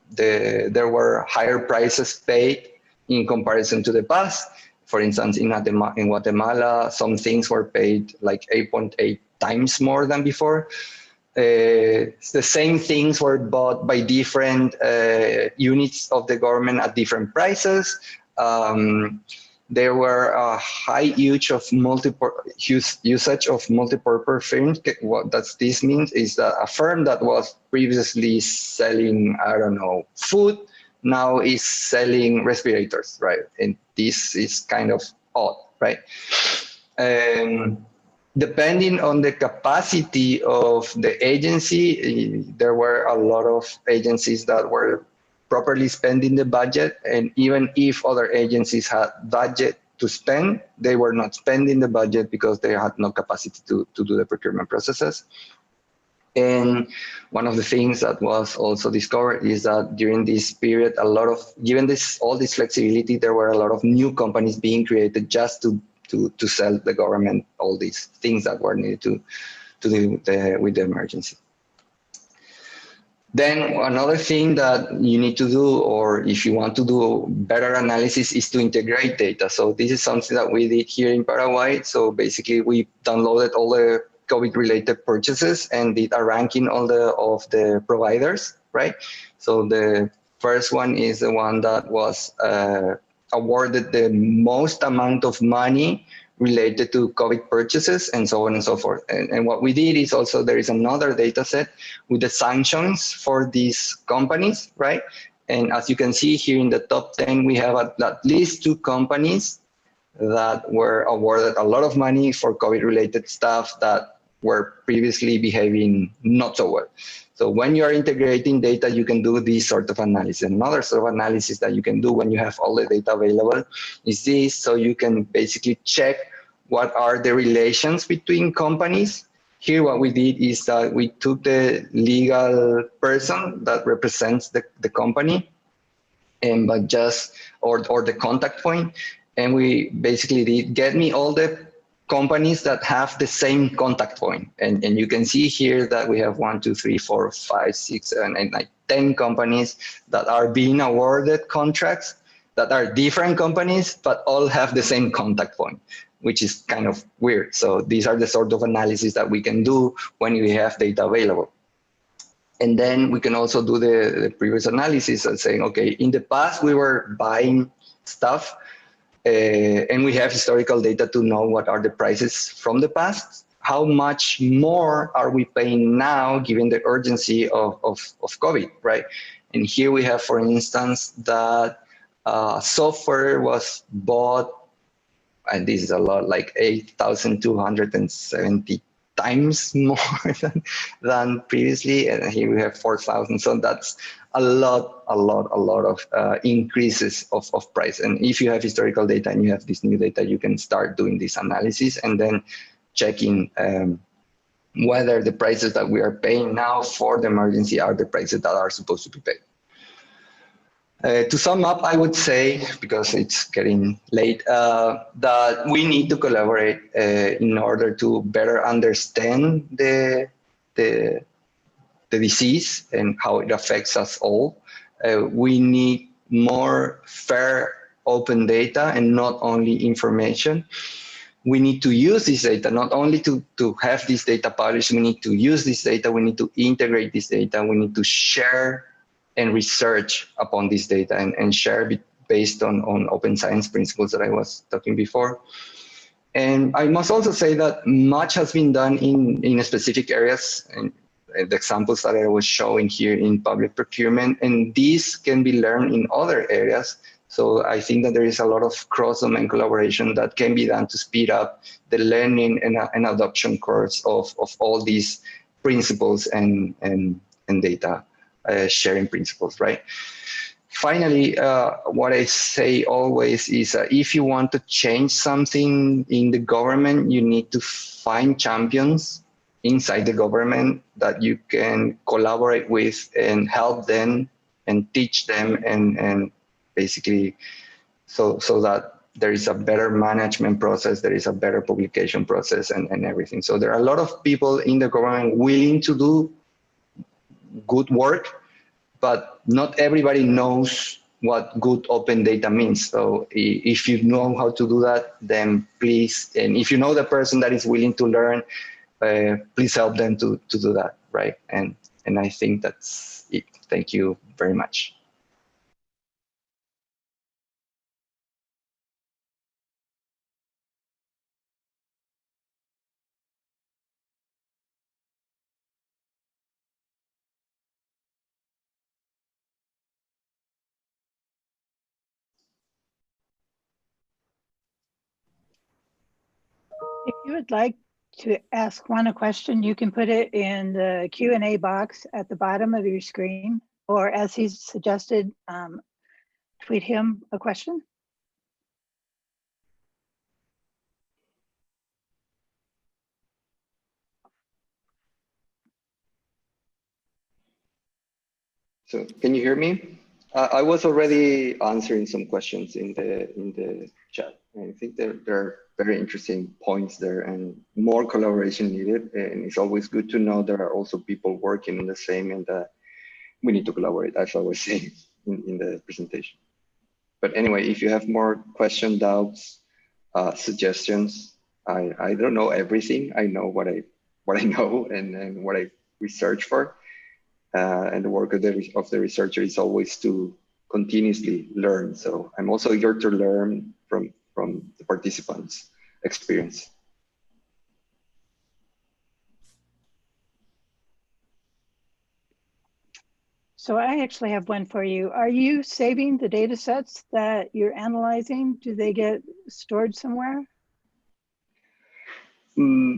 there were higher prices paid in comparison to the past. For instance, in Guatemala, some things were paid like 8.8 times more than before. The same things were bought by different units of the government at different prices. There were a high usage of multi-purpose firms. What this means is that a firm that was previously selling, I don't know, food, now is selling respirators, right? And this is kind of odd, right? Depending on the capacity of the agency, there were a lot of agencies that were properly spending the budget, and even if other agencies had budget to spend, they were not spending the budget because they had no capacity to do the procurement processes. And one of the things that was also discovered is that during this period, given all this flexibility, there were a lot of new companies being created just to sell the government all these things that were needed to deal with the emergency. Then another thing that you need to do, or if you want to do better analysis, is to integrate data. So this is something that we did here in Paraguay. So basically we downloaded all the COVID-related purchases and did a ranking of the providers, right? So the first one is the one that was awarded the most amount of money related to COVID purchases, and so on and so forth. And what we did is also there is another data set with the sanctions for these companies, right? And as you can see here in the top 10, we have at least 2 companies that were awarded a lot of money for COVID-related stuff that were previously behaving not so well. So when you are integrating data, you can do this sort of analysis. Another sort of analysis that you can do when you have all the data available is this. So you can basically check what are the relations between companies. Here, what we did is that we took the legal person that represents the company, and but just or the contact point, and we basically did get me all the companies that have the same contact point, and you can see here that we have 1, 2, 3, 4, 5, 6, 7, 8, 9, 10 companies that are being awarded contracts that are different companies but all have the same contact point, which is kind of weird. So these are the sort of analysis that we can do when we have data available. And then we can also do the previous analysis of saying, okay, in the past we were buying stuff and we have historical data to know what are the prices from the past. How much more are we paying now given the urgency of COVID, right? And here we have, for instance, that software was bought, and this is a lot, like 8,270 times more than previously, and here we have 4,000. So that's a lot of increases of price. And if you have historical data and you have this new data, you can start doing this analysis and then checking whether the prices that we are paying now for the emergency are the prices that are supposed to be paid. To sum up, I would say, because it's getting late, that we need to collaborate in order to better understand the disease and how it affects us all. We need more fair, open data and not only information. We need to use this data, not only to have this data published, we need to use this data, we need to integrate this data, we need to share and research upon this data and share it based on open science principles that I was talking before. And I must also say that much has been done in specific areas, and the examples that I was showing here in public procurement, and these can be learned in other areas. So I think that there is a lot of cross-domain collaboration that can be done to speed up the learning and adoption curves of all these principles and data sharing principles, right? Finally, what I say always is if you want to change something in the government, you need to find champions inside the government that you can collaborate with and help them and teach them and basically so that there is a better management process, there is a better publication process and everything. So there are a lot of people in the government willing to do good work, but not everybody knows what good open data means. So if you know how to do that, then please, and if you know the person that is willing to learn, please help them to do that, right? And I think that's it. Thank you very much. If you would like to ask Juan a question, you can put it in the Q&A box at the bottom of your screen, or as he's suggested, tweet him a question. So can you hear me? I was already answering some questions in the chat. I think there are very interesting points there and more collaboration needed. And it's always good to know there are also people working on the same and we need to collaborate, as I was saying in the presentation. But anyway, if you have more questions, doubts, suggestions, I don't know everything. I know what I know and what I research for. And the work of the researcher is always to continuously learn. So I'm also eager to learn from the participants' experience. So I actually have one for you. Are you saving the data sets that you're analyzing? Do they get stored somewhere?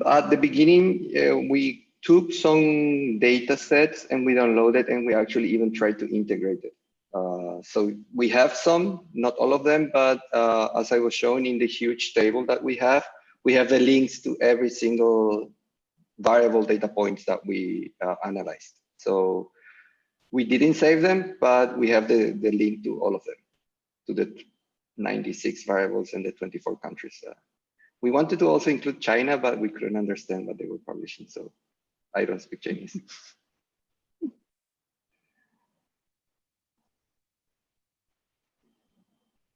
At the beginning, we took some data sets and we downloaded and we actually even tried to integrate it. So we have some, not all of them, but as I was showing in the huge table that we have the links to every single variable data points that we analyzed. So We didn't save them, but we have the link to all of them, to the 96 variables and the 24 countries. We wanted to also include China, but we couldn't understand what they were publishing, so I don't speak Chinese.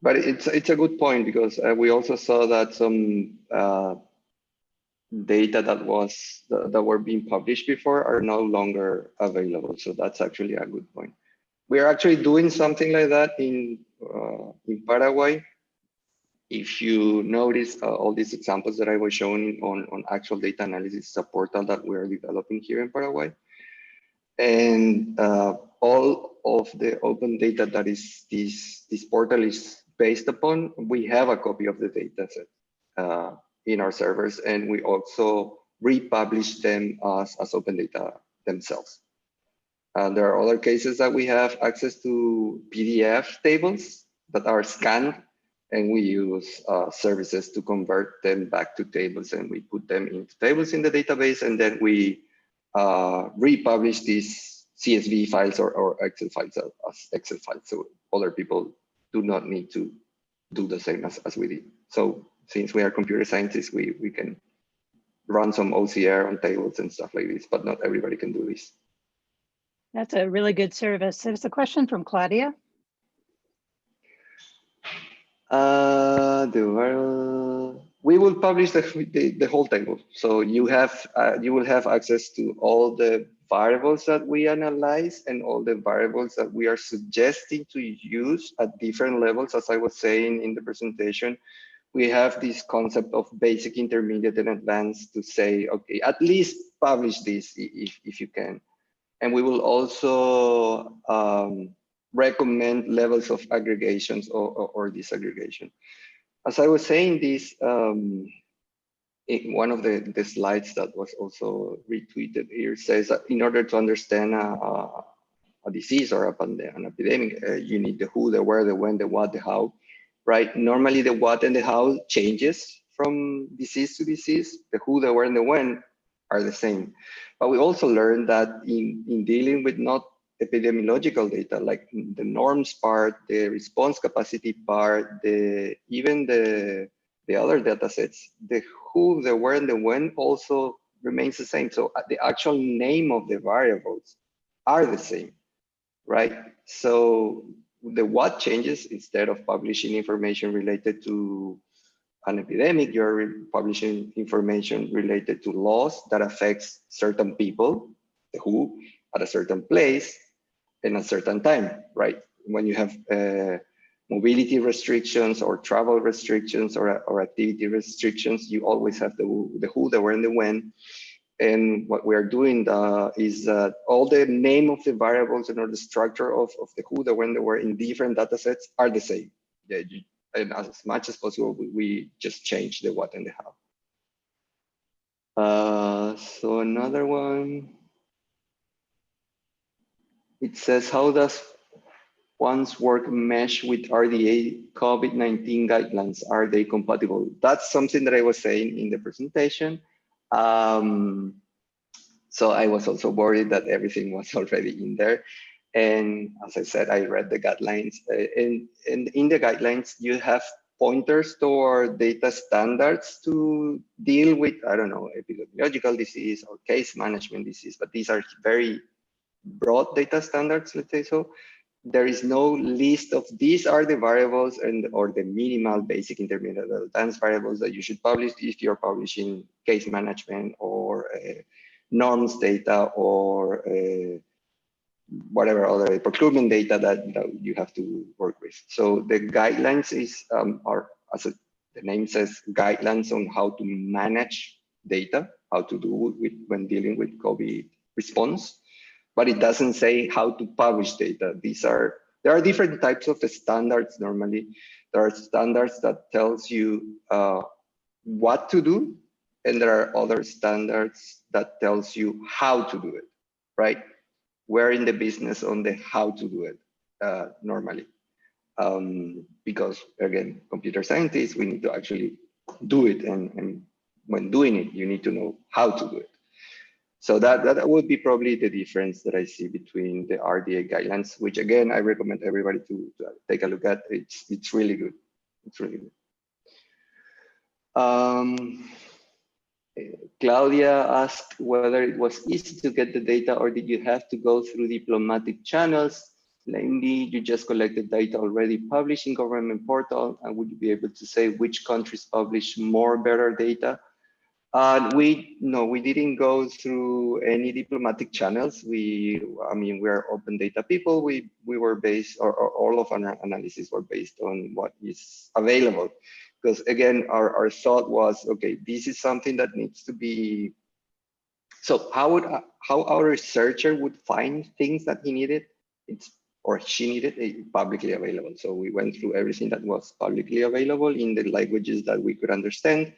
But it's a good point, because we also saw that some data that were being published before are no longer available. So that's actually a good point. We are actually doing something like that in Paraguay. If you notice all these examples that I was showing on actual data analysis, it's a portal that we are developing here in Paraguay. And all of the open data that is this portal is based upon, we have a copy of the data set in our servers, and we also republish them as open data themselves. There are other cases that we have access to PDF tables that are scanned, and we use services to convert them back to tables, and we put them into tables in the database, and then we republish these CSV files or Excel files as Excel files, so other people do not need to do the same as we did. So since we are computer scientists, we can run some OCR on tables and stuff like this, but not everybody can do this. That's a really good service. There's a question from Claudia. We will publish the whole table, so you will have access to all the variables that we analyze and all the variables that we are suggesting to use at different levels. As I was saying in the presentation, we have this concept of basic, intermediate, and advanced to say, okay, at least publish this if you can. And we will also recommend levels of aggregations or disaggregation. As I was saying this, in one of the slides that was also retweeted here says that in order to understand a disease or an epidemic, you need the who, the where, the when, the what, the how, right? Normally the what and the how changes from disease to disease. The who, the where, and the when are the same. But we also learned that in dealing with not epidemiological data, like the norms part, the response capacity part, even the other data sets, the who, the where, and the when also remains the same. So the actual name of the variables are the same, right? So the what changes. Instead of publishing information related to an epidemic, you're publishing information related to laws that affects certain people, the who, at a certain place and a certain time, right? When you have mobility restrictions or travel restrictions or activity restrictions, you always have the who, the where, and the when. And what we are doing is that all the name of the variables and or the structure of the who, the when, the where in different data sets are the same. Yeah, and as much as possible, we just change the what and the how. So another one, it says, how does one's work mesh with RDA COVID-19 guidelines? Are they compatible? That's something that I was saying in the presentation. So I was also worried that everything was already in there. And as I said, I read the guidelines, and in the guidelines, you have pointers toward data standards to deal with, I don't know, epidemiological disease or case management disease, but these are very broad data standards, let's say so. There is no list of these are the variables or the minimal, basic, intermediate, advanced variables that you should publish if you're publishing case management or norms data or whatever other procurement data that you have to work with. So the guidelines are, as the name says, guidelines on how to manage data, how to do when dealing with COVID response, but it doesn't say how to publish data. There are different types of standards normally. There are standards that tells you what to do, and there are other standards that tells you how to do it, right? We're in the business on the how to do it normally. Because again, computer scientists, we need to actually do it. And when doing it, you need to know how to do it. So that would be probably the difference that I see between the RDA guidelines, which again, I recommend everybody to take a look at. It's really good. It's really good. Claudia asked whether it was easy to get the data or did you have to go through diplomatic channels? Namely, you just collected data already published in government portal, and would you be able to say which countries publish more better data? We didn't go through any diplomatic channels. We are open data people. We were based, or all of our analysis were based on what is available. Because again, our thought was, okay, this is something that needs to be. So how our researcher would find things that he needed, or she needed, publicly available. So we went through everything that was publicly available in the languages that we could understand.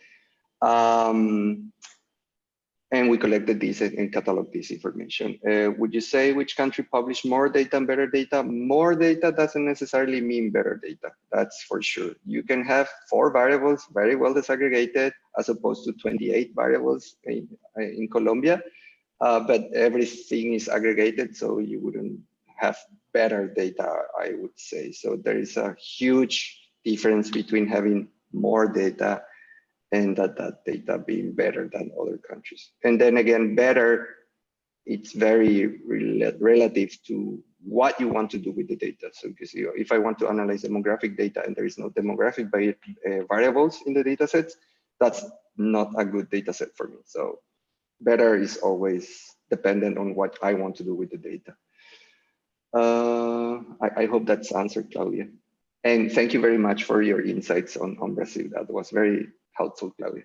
And we collected this and cataloged this information. Would you say which country published more data and better data? More data doesn't necessarily mean better data, that's for sure. You can have 4 variables very well disaggregated as opposed to 28 variables in Colombia, but everything is aggregated, so you wouldn't have better data, I would say. So there is a huge difference between having more data and that data being better than other countries. And then again, better, it's very relative to what you want to do with the data. So because if I want to analyze demographic data and there is no demographic variables in the data sets, that's not a good data set for me. So better is always dependent on what I want to do with the data. I hope that's answered, Claudia. And thank you very much for your insights on Brazil. That was very helpful, Claudia.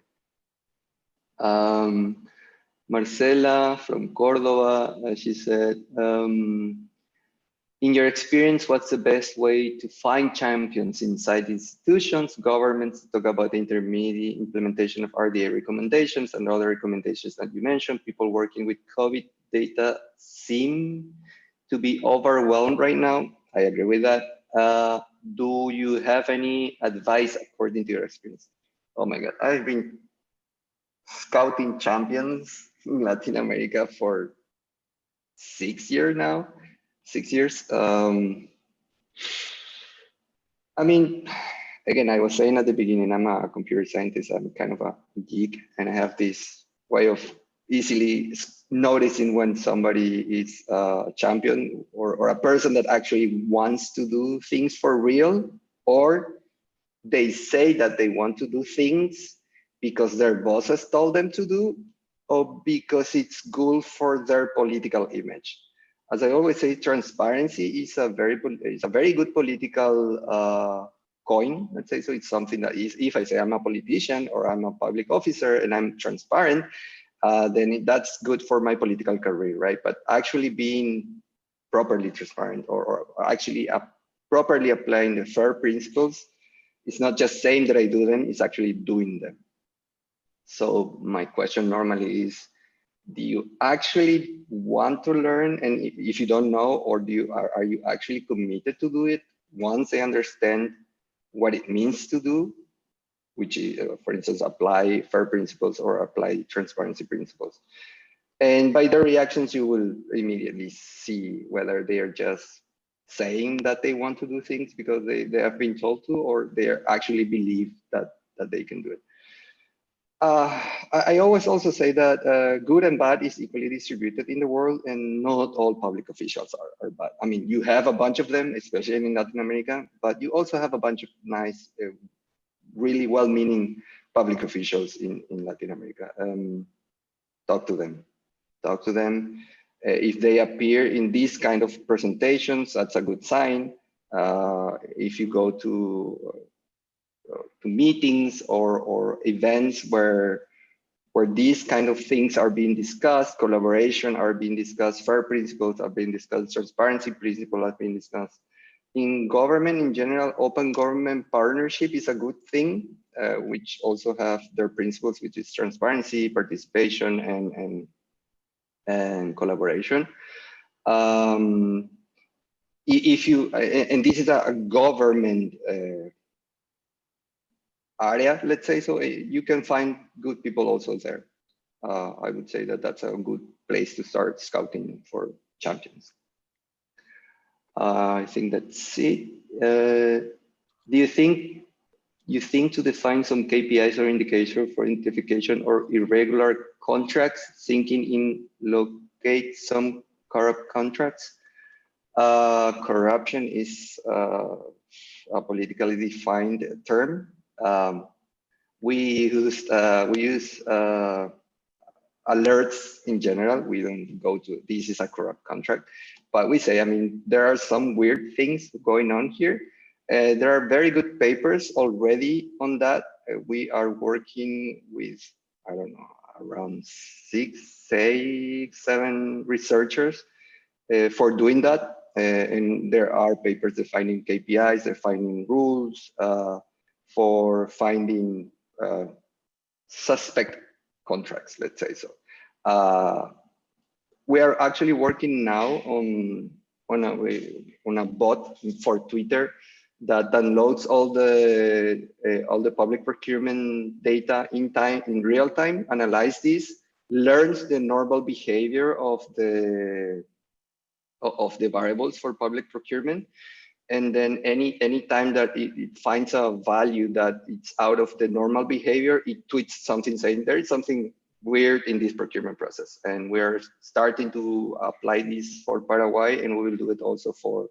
Marcela from Córdoba, she said, in your experience, what's the best way to find champions inside institutions, governments, to talk about the intermediate implementation of RDA recommendations and other recommendations that you mentioned? People working with COVID data seem to be overwhelmed right now. I agree with that. Do you have any advice according to your experience? Oh my God, I've been scouting champions in Latin America for 6 years now, 6 years. I mean, again, I was saying at the beginning, I'm a computer scientist. I'm kind of a geek, and I have this way of easily noticing when somebody is a champion or a person that actually wants to do things for real, or they say that they want to do things because their bosses told them to do, or because it's good for their political image. As I always say, transparency is a very good political coin, let's say. So it's something that is, if I say I'm a politician or I'm a public officer and I'm transparent, then that's good for my political career, right? But actually being properly transparent or actually properly applying the FAIR principles, it's not just saying that I do them, it's actually doing them. So my question normally is, do you actually want to learn? And if you don't know, or are you actually committed to do it once they understand what it means to do, which is, for instance, apply FAIR principles or apply transparency principles? And by their reactions, you will immediately see whether they are just saying that they want to do things because they have been told to, or they actually believe that they can do it. I always also say that good and bad is equally distributed in the world, and not all public officials are bad. I mean, you have a bunch of them, especially in Latin America, but you also have a bunch of nice, really well-meaning public officials in Latin America. Talk to them. Talk to them. If they appear in these kind of presentations, that's a good sign. If you go to meetings or events where these kind of things are being discussed, collaboration are being discussed, FAIR principles are being discussed, transparency principles are being discussed. In government in general, open government partnership is a good thing, which also have their principles, which is transparency, participation, and collaboration. If you, and this is a government area, let's say, so you can find good people also there. I would say that that's a good place to start scouting for champions. I think that's it. Do you think to define some KPIs or indicators for identification or irregular contracts, thinking in locate some corrupt contracts? Corruption is a politically defined term. We use alerts in general. We don't go to this is a corrupt contract, but we say, I mean, there are some weird things going on here. There are very good papers already on that. We are working with, I don't know, around 7 researchers for doing that. And there are papers defining KPIs, defining rules for finding suspect contracts, let's say so. We are actually working now on a bot for Twitter that downloads all the public procurement data in real time, analyze this, learns the normal behavior of the variables for public procurement, and then any time that it finds a value that it's out of the normal behavior, it tweets something saying there is something weird in this procurement process. And we're starting to apply this for Paraguay, and we will do it also for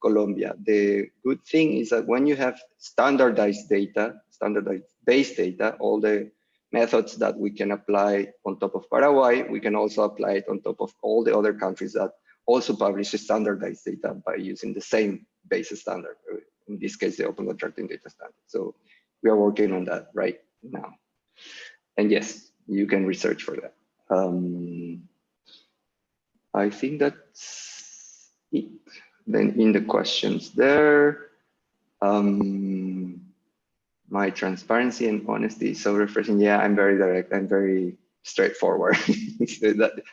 Colombia. The good thing is that when you have standardized data, standardized base data, all the methods that we can apply on top of Paraguay, we can also apply it on top of all the other countries that also publish standardized data by using the same base standard, in this case, the open contracting data standard. So we are working on that right now. And yes, you can research for that. I think that's it. Then in the questions there, my transparency and honesty is so refreshing. Yeah, I'm very direct. I'm very straightforward.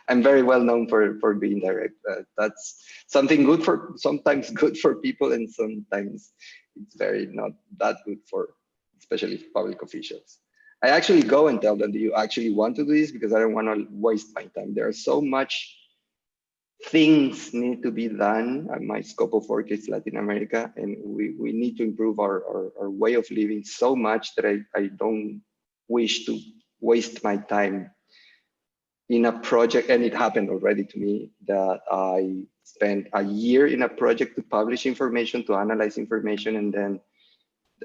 I'm very well known for being direct. That's something good for, sometimes good for people, and sometimes it's very not that good for, especially public officials. I actually go and tell them, do you actually want to do this? Because I don't want to waste my time. There are so much things need to be done. My scope of work is Latin America, and we need to improve our way of living so much that I don't wish to waste my time in a project. And it happened already to me that I spent a year in a project to publish information, to analyze information, and then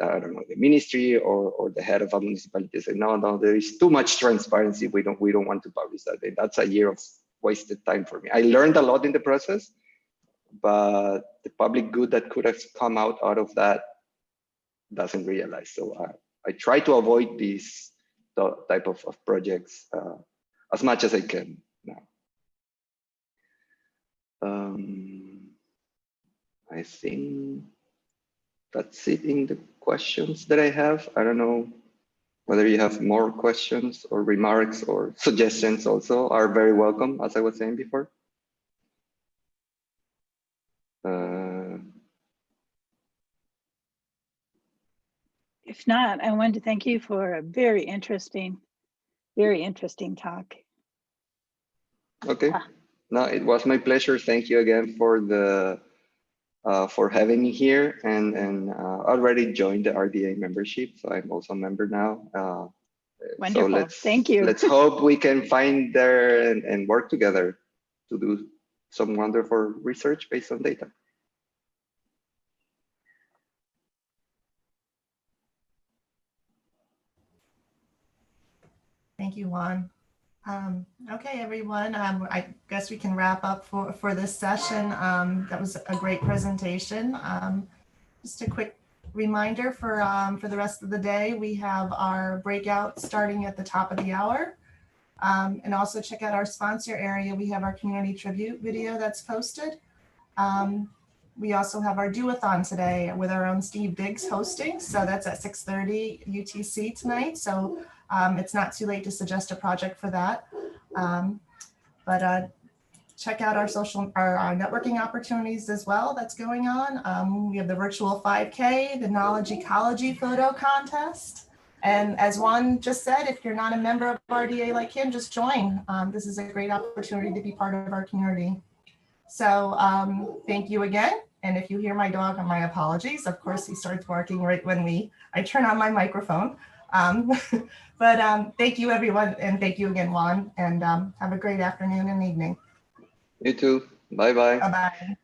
I don't know, the ministry or the head of a municipality said, no, there is too much transparency. We don't want to publish that. And that's a year of wasted time for me. I learned a lot in the process, but the public good that could have come out of that doesn't realize. So I try to avoid these type of projects as much as I can now. I think that's it in the questions that I have. I don't know whether you have more questions or remarks or suggestions also are very welcome, as I was saying before. If not, I wanted to thank you for a very interesting talk. Okay. No, it was my pleasure. Thank you again for having me here, and already joined the RDA membership, so I'm also a member now. Wonderful. So thank you. Let's hope we can find there and work together to do some wonderful research based on data. Thank you, Juan. Okay, everyone, I guess we can wrap up for this session. That was a great presentation. Just a quick reminder for the rest of the day, we have our breakout starting at the top of the hour. And also check out our sponsor area. We have our community tribute video that's posted. We also have our do-a-thon today with our own Steve Diggs hosting. So that's at 6:30 UTC tonight. So it's not too late to suggest a project for that. But check out our networking opportunities as well that's going on. We have the virtual 5K, the Knowledge Ecology photo contest. And as Juan just said, if you're not a member of RDA like him, just join. This is a great opportunity to be part of our community. So thank you again. And if you hear my dog, my apologies. Of course, he starts barking right when I turn on my microphone. But thank you, everyone. And thank you again, Juan. And have a great afternoon and evening. You too. Bye-bye. Bye-bye.